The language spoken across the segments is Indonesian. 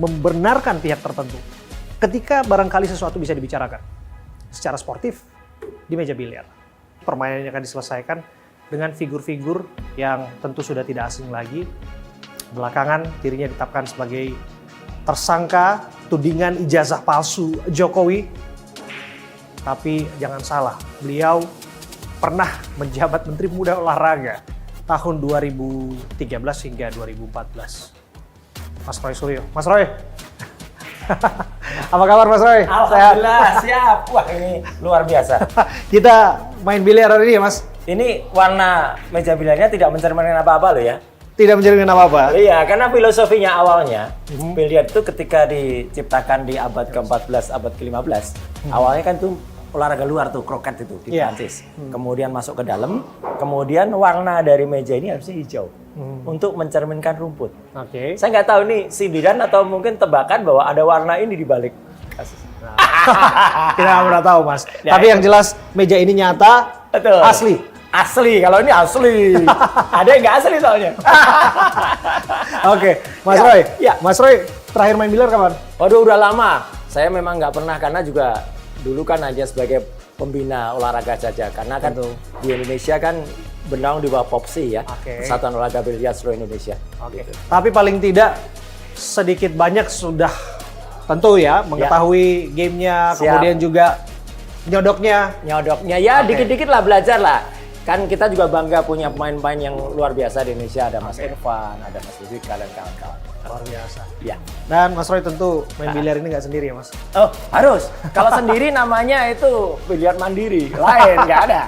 membenarkan pihak tertentu ketika barangkali sesuatu bisa dibicarakan secara sportif di meja biliar. Permainan ini akan diselesaikan dengan figur-figur yang tentu sudah tidak asing lagi. Belakangan dirinya ditetapkan sebagai tersangka tudingan ijazah palsu Jokowi. Tapi jangan salah, beliau pernah menjabat Menteri Pemuda Olahraga tahun 2013 hingga 2014. Mas Roy Suryo. Mas Roy. Apa kabar Mas Roy? Alhamdulillah, siap. Wah, ini luar biasa. Kita main biliar hari ini ya Mas? Ini warna meja biliarnya tidak mencerminkan apa-apa loh ya. Tidak mencerminkan apa-apa? Iya, karena filosofinya awalnya, biliar itu ketika diciptakan di abad ke-14, abad ke-15, awalnya kan tuh olahraga luar tuh, kroket itu di Prancis. Kemudian masuk ke dalam, kemudian warna dari meja ini harusnya hijau. Untuk mencerminkan rumput. Oke. Saya nggak tahu nih sindiran atau mungkin tebakan bahwa ada warna ini di balik kasus. Kita nggak pernah tahu Mas. Ya, Tapi yang jelas meja ini nyata, betul. asli. Asli, kalau ini asli. Ada yang nggak asli soalnya. Oke, Mas Ya, Roy. ya. Mas Roy terakhir main biliar kapan? Waduh, udah lama. Saya memang nggak pernah karena juga dulu kan aja sebagai pembina olahraga saja. Karena kan Betul. di Indonesia kan bernaung di bawah POPSI ya, Oke. Persatuan Olahraga Biliar Seluruh Indonesia. Oke. Gitu. Tapi paling tidak sedikit banyak sudah tentu ya mengetahui gamenya, Siap. kemudian juga nyodoknya. Nyodoknya ya Oke. dikit-dikit lah belajar lah. Kan kita juga bangga punya pemain-pemain yang luar biasa di Indonesia. Ada Mas Irfan, ada Mas Ludwika dan kawan-kawan. Luar biasa. Ya. Dan Mas Roy tentu main biliar ini nggak sendiri ya Mas? Oh, harus. Kalau sendiri namanya itu biliar mandiri. Lain, nggak ada.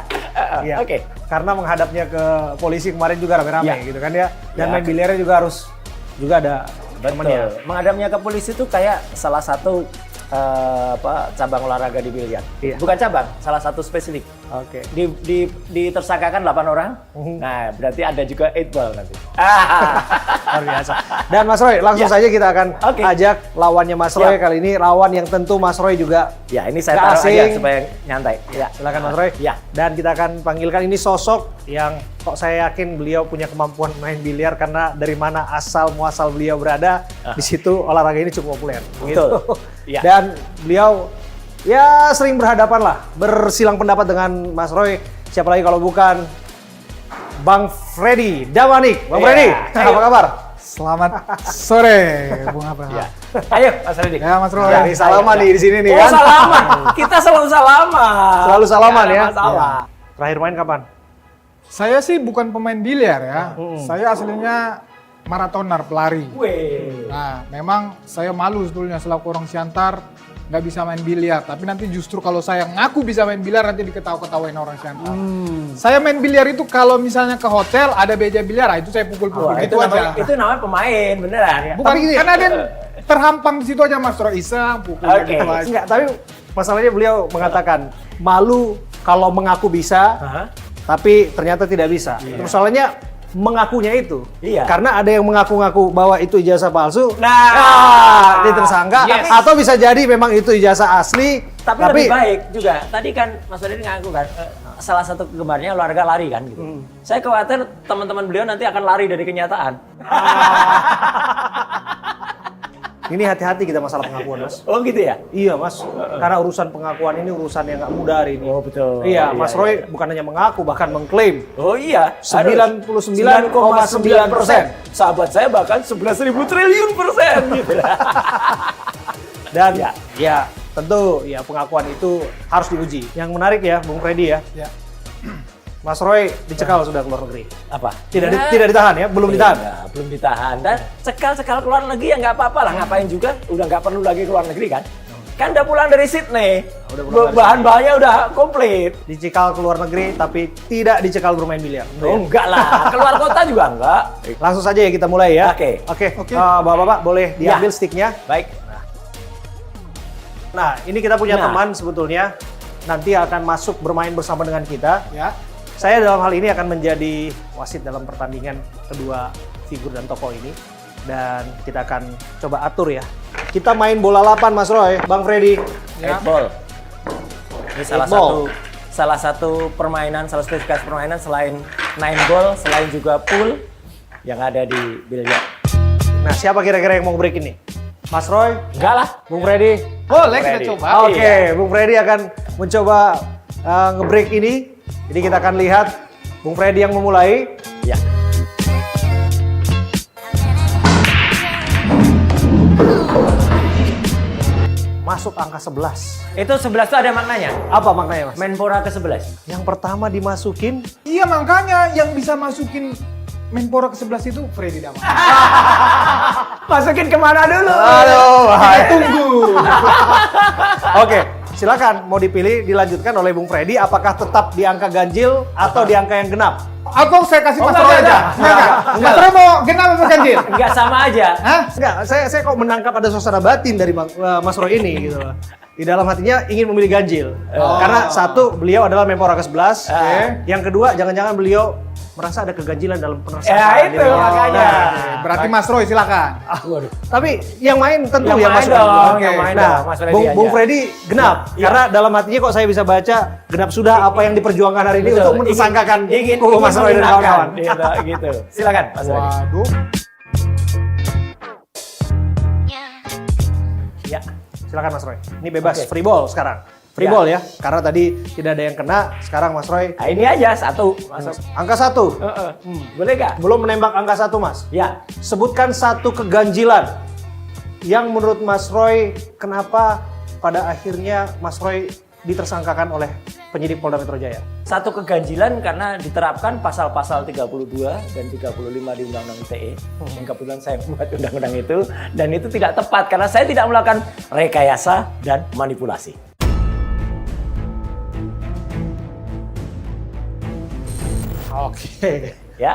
Iya. Oke. Karena menghadapnya ke polisi kemarin juga rame-rame Ya. gitu kan ya. Dan Ya. main biliarnya juga harus ada temennya. Betul. Menghadapnya ke polisi itu kayak salah satu cabang olahraga di biliar. Iya. Bukan cabang, salah satu spesifik. Oke. Ditersangkakan 8 orang. Nah, berarti ada juga 8 ball nanti. Luar biasa. Dan Mas Roy, langsung saja kita akan Oke. ajak lawannya Mas Roy. Kali ini lawan yang tentu Mas Roy juga Ya, ini saya nggak taruh aja asing. supaya nyantai. Ya. Silakan Mas Roy. Ya. Dan kita akan panggilkan ini sosok yang kok saya yakin beliau punya kemampuan main biliar karena dari mana asal muasal beliau berada, di situ olahraga ini cukup populer. Betul. Gitu. Ya. Dan beliau ya sering berhadapan lah, bersilang pendapat dengan Mas Roy. Siapa lagi kalau bukan Bang Freddy Damanik. Bang Ya, Freddy, ayo. apa kabar? Selamat sore, Bung Abraham. Ya. Ayo, Mas Reddy. Ya, Mas Roy. Ya, ini salaman nih di sini nih Oh, kan. salaman. Kita selalu salaman. Selalu salaman Nggak ya. ada masalah. Terakhir main kapan? Saya sih bukan pemain biliar ya. Saya aslinya maratoner, pelari. Weh. Nah, memang saya malu sebetulnya selaku orang Siantar nggak bisa main biliar. Tapi nanti justru kalau saya ngaku bisa main biliar nanti diketawa-ketawain orang Siantar. Saya main biliar itu kalau misalnya ke hotel ada meja biliar, itu saya pukul-pukul. Wah, Itu aja. itu namanya pemain, beneran ya. Bukan, Tapi gini- karena ada yang terhampang di situ aja Mas Roy iseng pukul Oke. gitu aja. Enggak, tapi masalahnya beliau mengatakan malu kalau mengaku bisa, Aha. tapi ternyata tidak bisa. Persoalannya mengakunya itu. Iya. Karena ada yang mengaku-ngaku bahwa itu ijazah palsu. Nah, dia tersangka. Yes. Atau bisa jadi memang itu ijazah asli. Tapi lebih baik juga. Tadi kan Mas Reddy ngaku kan, salah satu kegemarannya olahraga lari kan gitu. Saya khawatir teman-teman beliau nanti akan lari dari kenyataan. Ini hati-hati kita masalah pengakuan, Mas. Oh gitu ya? Iya, Mas. Karena urusan pengakuan ini urusan yang nggak mudah hari ini. Oh, betul. Iya, Iya, Mas iya. Roy bukan hanya mengaku, bahkan mengklaim. Oh iya. 99,9%. Sahabat saya bahkan 11.000 triliun persen gitu. Dan Ya. ya tentu ya pengakuan itu harus diuji. Yang menarik ya, Bung Freddy ya. Ya. Mas Roy dicekal sudah ke luar negeri. Apa? Tidak ditahan ya, belum ditahan. Iya, belum ditahan. Dan cekal-cekal keluar negeri ya nggak apa-apa lah. Ngapain juga? Udah nggak perlu lagi keluar negeri kan? Kan udah pulang dari Sydney. Udah pulang dari Bahan-bahannya udah komplit. Dicekal ke luar negeri tapi tidak dicekal bermain biliar. Oh enggak lah. Keluar kota juga enggak. Langsung saja ya kita mulai ya. Oke. Oke. Oke. Bapak-bapak boleh Ya. diambil sticknya. Baik. Nah, ini kita punya Nah. teman sebetulnya nanti akan masuk bermain bersama dengan kita. Ya. Saya dalam hal ini akan menjadi wasit dalam pertandingan kedua figur dan tokoh ini. Dan kita akan coba atur ya. Kita main bola lapan, Mas Roy, Bang Freddy. Ya. 8 ball. Ini salah Eight ball. satu permainan, salah satu spesifikasi permainan selain 9 ball, selain juga pool yang ada di biliar. Nah, siapa kira-kira yang mau break ini? Mas Roy, Enggak lah. Bung Freddy. Boleh kita Freddy. coba. Oke, Bung Freddy akan mencoba nge-break ini. Jadi kita akan lihat Bung Freddy yang memulai. Ya. Masuk angka 11. Itu 11 itu ada maknanya. Apa maknanya, Mas? Menpora ke-11. Yang pertama dimasukin. Iya, makanya yang bisa masukin Menpora ke-11 itu Freddy Dama. Masukin kemana dulu? Aduh, Kita tunggu. Oke, silakan mau dipilih dilanjutkan oleh Bung Freddy. Apakah tetap di angka ganjil atau di angka yang genap? Atau saya kasih Mas enggak, Roy aja. enggak. Mas Roy mau genap apa ganjil? Enggak sama aja. Hah? Enggak, saya kok menangkap ada suasana batin dari Mas Roy ini gitu loh. Di dalam hatinya ingin memilih ganjil. Karena satu, beliau adalah Menpora ke-11. Yang kedua, jangan-jangan beliau merasa ada keganjilan dalam penasaran. Ya itu dirinya. makanya. Berarti Mas Roy silakan. Waduh. Tapi yang main tentu Yang yang main masuk. dong, Oke. yang main Nah, dong, Mas Freddy Bung aja. Freddy genap. Iya. Karena dalam hatinya kok saya bisa baca genap sudah apa yang diperjuangkan hari ini Betul. untuk mentersangkakan kubu Mas Roy dan menggunakan. kawan-kawan. Gitu. Silakan, Mas Freddy. Waduh. Ya. Silakan Mas Roy. Ini bebas Oke. free ball sekarang. Free Ya. ball ya. Karena tadi tidak ada yang kena, sekarang Mas Roy Nah, ini aja satu masuk. angka 1. Boleh gak? Belum menembak angka 1, Mas. Ya. Sebutkan satu keganjilan yang menurut Mas Roy kenapa pada akhirnya Mas Roy ditersangkakan oleh penyidik Polda Metro Jaya. Satu keganjilan karena diterapkan pasal-pasal 32 dan 35 di Undang-Undang ITE. Yang kebetulan saya membuat undang-undang itu. Dan itu tidak tepat karena saya tidak melakukan rekayasa dan manipulasi. Oke. Ya.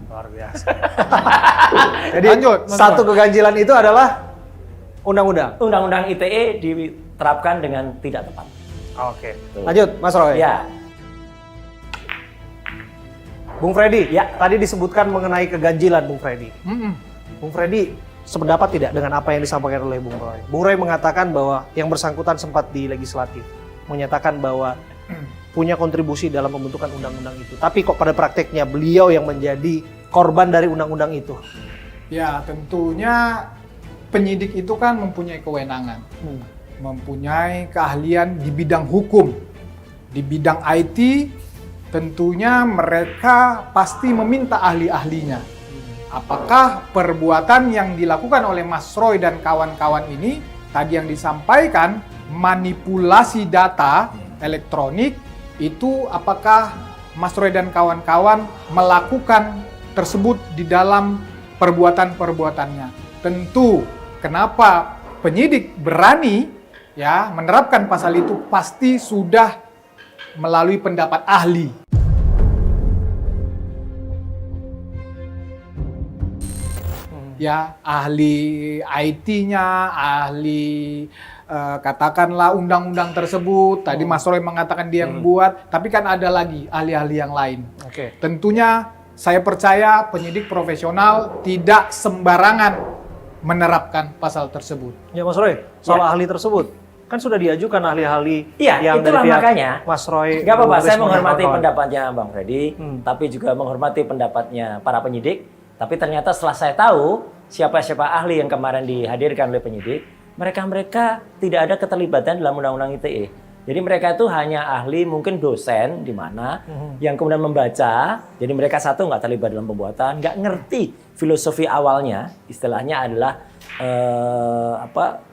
Luar biasa. Jadi Lanjut, Mas satu keganjilan itu adalah undang-undang. Undang-Undang ITE diterapkan dengan tidak tepat. Oke. Lanjut, Mas Roy. Ya. Bung Freddy, Ya. tadi disebutkan mengenai keganjilan Bung Freddy. Mm-mm. Bung Freddy sependapat tidak dengan apa yang disampaikan oleh Bung Roy? Bung Roy mengatakan bahwa yang bersangkutan sempat di legislatif menyatakan bahwa punya kontribusi dalam pembentukan undang-undang itu. Tapi kok pada prakteknya beliau yang menjadi korban dari undang-undang itu. Ya, tentunya penyidik itu kan mempunyai kewenangan. Mempunyai keahlian di bidang hukum. Di bidang IT, tentunya mereka pasti meminta ahli-ahlinya. Apakah perbuatan yang dilakukan oleh Mas Roy dan kawan-kawan ini, tadi yang disampaikan, manipulasi data elektronik, itu apakah Mas Roy dan kawan-kawan melakukan tersebut di dalam perbuatan-perbuatannya. Tentu, kenapa penyidik berani ya menerapkan pasal itu pasti sudah melalui pendapat ahli. Ya, ahli IT-nya, ahli katakanlah undang-undang tersebut. Tadi Mas Roy mengatakan dia yang buat, tapi kan ada lagi ahli-ahli yang lain. Oke. Tentunya saya percaya penyidik profesional tidak sembarangan menerapkan pasal tersebut. Ya Mas Roy, soal ahli tersebut kan sudah diajukan ahli-ahli Iya, yang dari itulah pihak makanya. Mas Roy. Gak apa-apa, Bung saya Risma, menghormati kawan-kawan. pendapatnya Bang Freddy, tapi juga menghormati pendapatnya para penyidik. Tapi ternyata setelah saya tahu siapa-siapa ahli yang kemarin dihadirkan oleh penyidik, mereka tidak ada keterlibatan dalam Undang-Undang ITE. Jadi mereka itu hanya ahli, mungkin dosen di mana yang kemudian membaca. Jadi mereka satu nggak terlibat dalam pembuatan, nggak ngerti filosofi awalnya, istilahnya adalah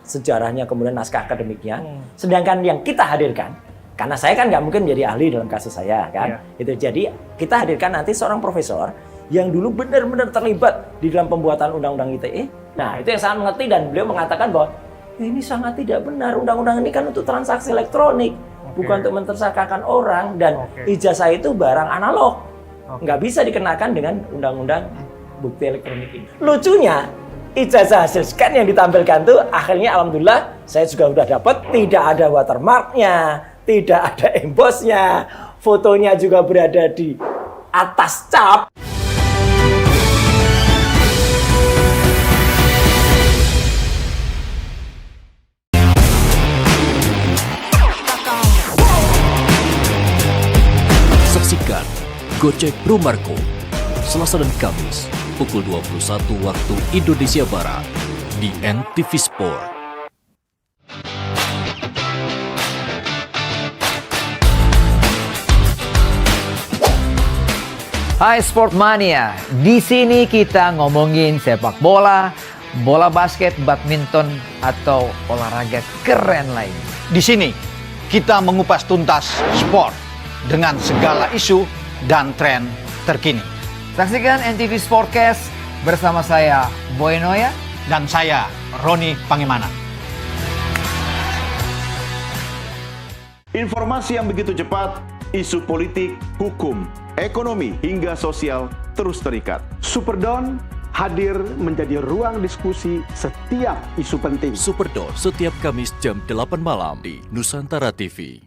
sejarahnya kemudian naskah akademiknya. Sedangkan yang kita hadirkan, karena saya kan nggak mungkin menjadi ahli dalam kasus saya kan, itu jadi kita hadirkan nanti seorang profesor yang dulu benar-benar terlibat di dalam pembuatan Undang-Undang ITE. Nah itu yang sangat mengerti dan beliau mengatakan bahwa ini sangat tidak benar, undang-undang ini kan untuk transaksi elektronik, bukan untuk mentersangkakan orang, dan ijazah itu barang analog, nggak bisa dikenakan dengan undang-undang bukti elektronik ini. Lucunya, ijazah hasil scan yang ditampilkan tuh akhirnya alhamdulillah saya juga udah dapat, tidak ada watermarknya, tidak ada embossnya, fotonya juga berada di atas cap. Saksikan Gocek Pro Marco Selasa dan Kamis pukul 21 waktu Indonesia Barat di NTV Sport. Hai Sportmania, di sini kita ngomongin sepak bola, bola basket, badminton, atau olahraga keren lain. Di sini kita mengupas tuntas sport dengan segala isu dan tren terkini. Saksikan NTV Sportcast bersama saya Boy Noya Dan saya Roni Pangimana. Informasi yang begitu cepat, isu politik, hukum, ekonomi, hingga sosial terus terikat. Superdon hadir menjadi ruang diskusi setiap isu penting. Superdor setiap Kamis jam 8 malam di Nusantara TV.